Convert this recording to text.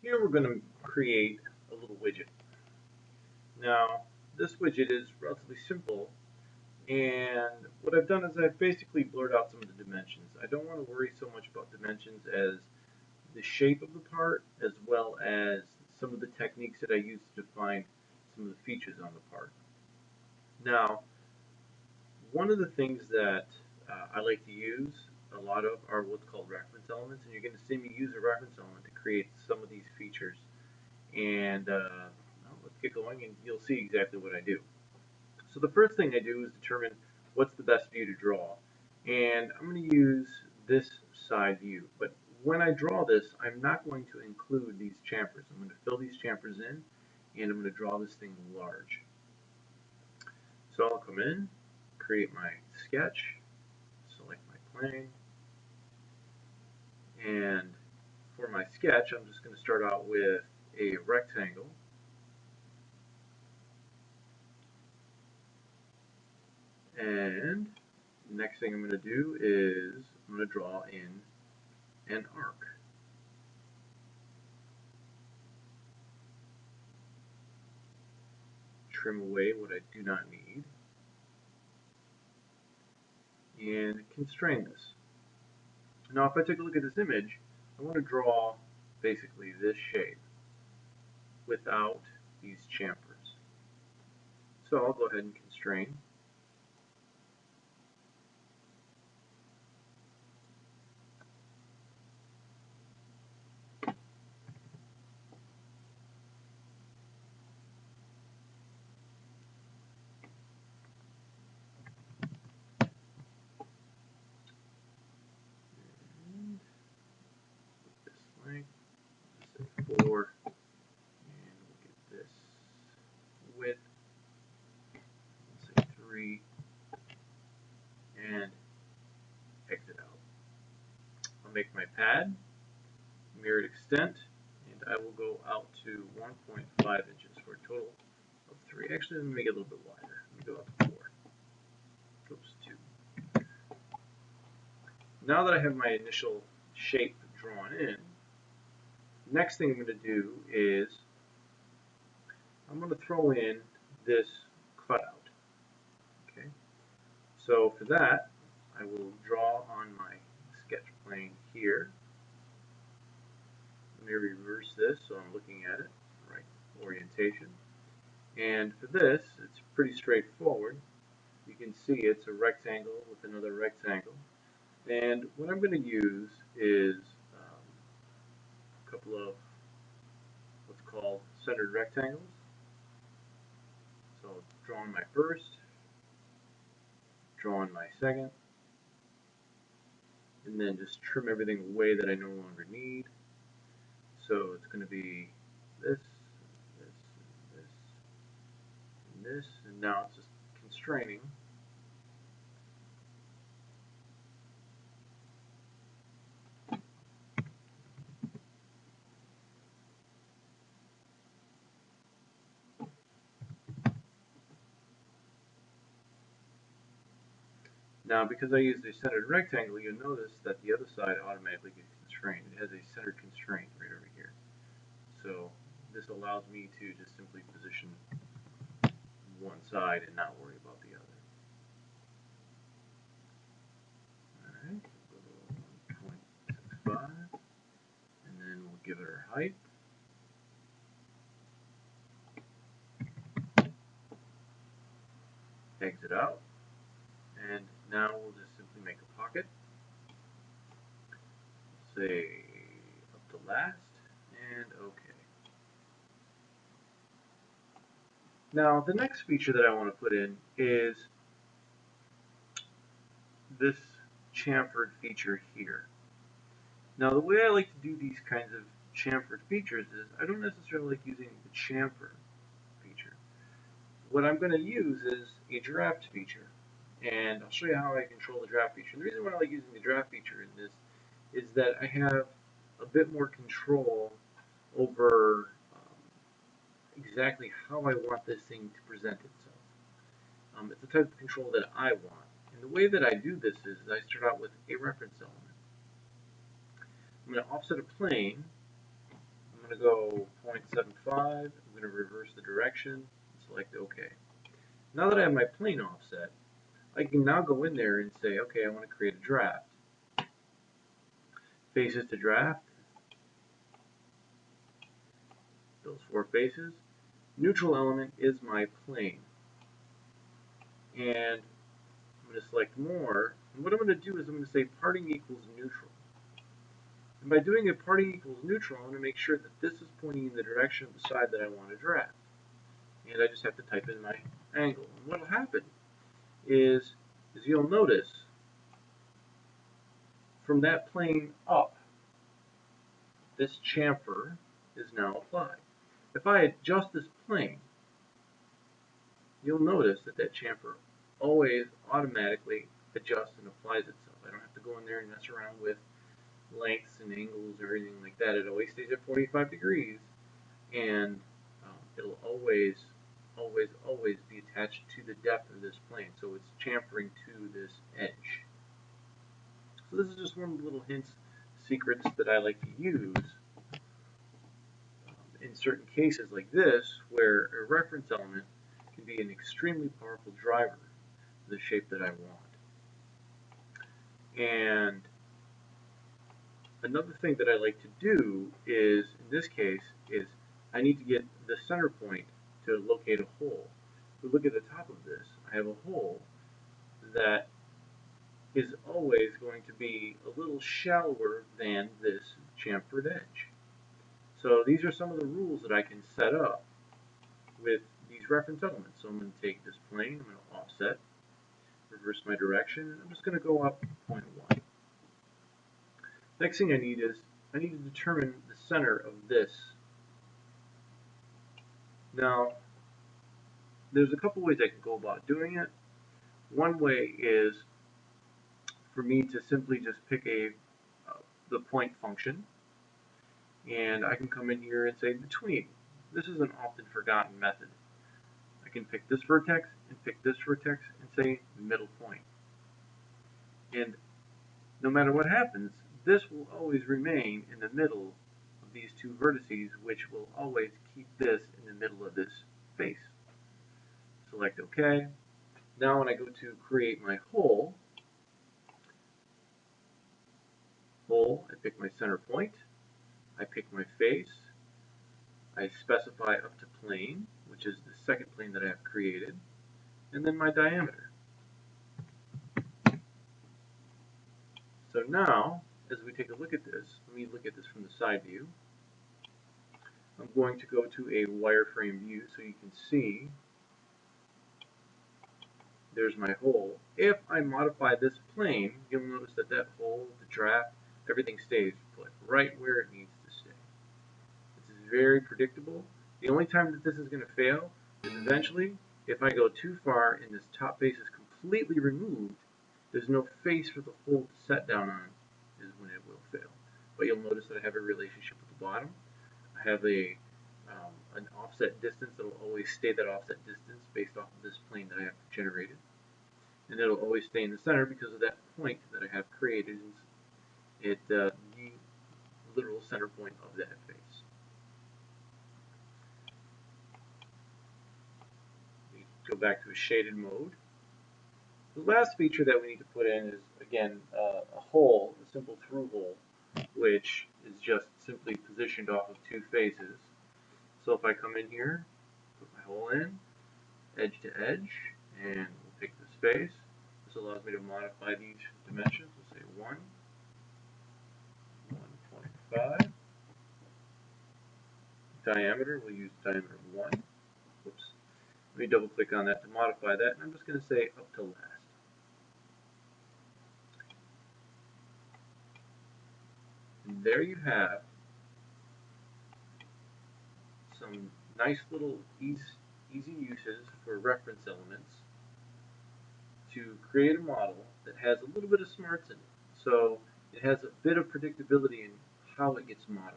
Here we're going to create a little widget. Now, this widget is relatively simple, and what I've done is I've basically blurred out some of the dimensions. I don't want to worry so much about dimensions as the shape of the part, as well as some of the techniques that I use to define some of the features on the part. Now, one of the things that I like to use a lot of are what's called reference elements, and you're going to see me use a reference element to create some of these features. And well, let's get going, and you'll see exactly what I do. So the first thing I do is determine what's the best view to draw, and I'm going to use this side view. But when I draw this, I'm not going to include these chamfers. I'm going to fill these chamfers in, and I'm going to draw this thing large. So I'll come in, create my sketch, select my plane, and for my sketch, I'm just going to start out with a rectangle. And next thing I'm going to do is I'm going to draw in an arc. Trim away what I do not need, and constrain this. Now if I take a look at this image, I want to draw basically this shape without these chamfers. So I'll go ahead and constrain. And this length, say 4, and we'll get this width, say 3, and exit out. I'll make my pad, mirrored extent, and I will go out to 1.5 inches for a total of 3. Actually, let me make it a little bit wider. Let me go up to 4. Oops, 2. Now that I have my initial shape drawn in, next thing I'm going to do is I'm going to throw in this cutout. Okay. So for that, I will draw on my sketch plane here. Let me reverse this so I'm looking at it, right orientation. And for this, it's pretty straightforward. You can see it's a rectangle with another rectangle. And what I'm going to use is a couple of what's called centered rectangles. So drawing my first, drawing my second, and then just trim everything away that I no longer need. So it's going to be this, this, this, and this, and now it's just constraining. Now, because I used a centered rectangle, you'll notice that the other side automatically gets constrained. It has a centered constraint right over here. So this allows me to just simply position one side and not worry about the other. Alright, go to 1.65, and then we'll give it our height. Exit out, and now we'll just simply make a pocket. Say up to last, and OK. Now the next feature that I want to put in is this chamfered feature here. Now the way I like to do these kinds of chamfered features is I don't necessarily like using the chamfer feature. What I'm going to use is a draft feature, and I'll show you how I control the draft feature. And the reason why I like using the draft feature in this is that I have a bit more control over exactly how I want this thing to present itself. It's the type of control that I want. And the way that I do this is I start out with a reference element. I'm going to offset a plane. I'm going going to go 0.75. I'm going to reverse the direction and select OK. Now that I have my plane offset, I can now go in there and say, okay, I want to create a draft. Faces to draft. Those 4 faces. Neutral element is my plane. And I'm going to select more. And what I'm going to do is I'm going to say parting equals neutral. And by doing a parting equals neutral, I'm going to make sure that this is pointing in the direction of the side that I want to draft. And I just have to type in my angle. And what will happen is you'll notice from that plane up, this chamfer is now applied. If I adjust this plane, you'll notice that that chamfer always automatically adjusts and applies itself. I don't have to go in there and mess around with lengths and angles or anything like that. It always stays at 45 degrees, and it'll always be attached to the depth of this plane. So it's chamfering to this edge. So this is just one of the little hints, secrets that I like to use in certain cases like this, where a reference element can be an extremely powerful driver for the shape that I want. And another thing that I like to do is, in this case, is I need to get the center point to locate a hole. If we look at the top of this, I have a hole that is always going to be a little shallower than this chamfered edge. So these are some of the rules that I can set up with these reference elements. So I'm going to take this plane, I'm going to offset, reverse my direction, and I'm just going to go up 0.1. Next thing I need is I need to determine the center of this. Now, there's a couple ways I can go about doing it. One way is for me to simply just pick the point function, and I can come in here and say between. This is an often forgotten method. I can pick this vertex and pick this vertex and say middle point. And no matter what happens, this will always remain in the middle of these 2 vertices, which will always keep this in the middle of this face. Select OK. Now when I go to create my hole, I pick my center point, I pick my face, I specify up to plane, which is the second plane that I have created, and then my diameter. So now, as we take a look at this, let me look at this from the side view. I'm going to go to a wireframe view so you can see there's my hole. If I modify this plane, you'll notice that that hole, the draft, everything stays put right where it needs to stay. This is very predictable. The only time that this is going to fail is eventually if I go too far and this top face is completely removed, there's no face for the hole to set down on, is when it will fail. But you'll notice that I have a relationship with the bottom. I have an offset distance that will always stay that offset distance based off of this plane that I have generated. And it'll always stay in the center because of that point that I have created. It's the literal center point of that face. We go back to a shaded mode. The last feature that we need to put in is, again, a hole, a simple through hole, which is just simply positioned off of 2 faces. So if I come in here, put my hole in, edge to edge, and we'll pick the space. This allows me to modify these dimensions. We'll say 1, 1.5. Diameter, we'll use diameter 1. Whoops. Let me double click on that to modify that, and I'm just going to say up to last. And there you have some nice little easy uses for reference elements to create a model that has a little bit of smarts in it. So it has a bit of predictability in how it gets modified.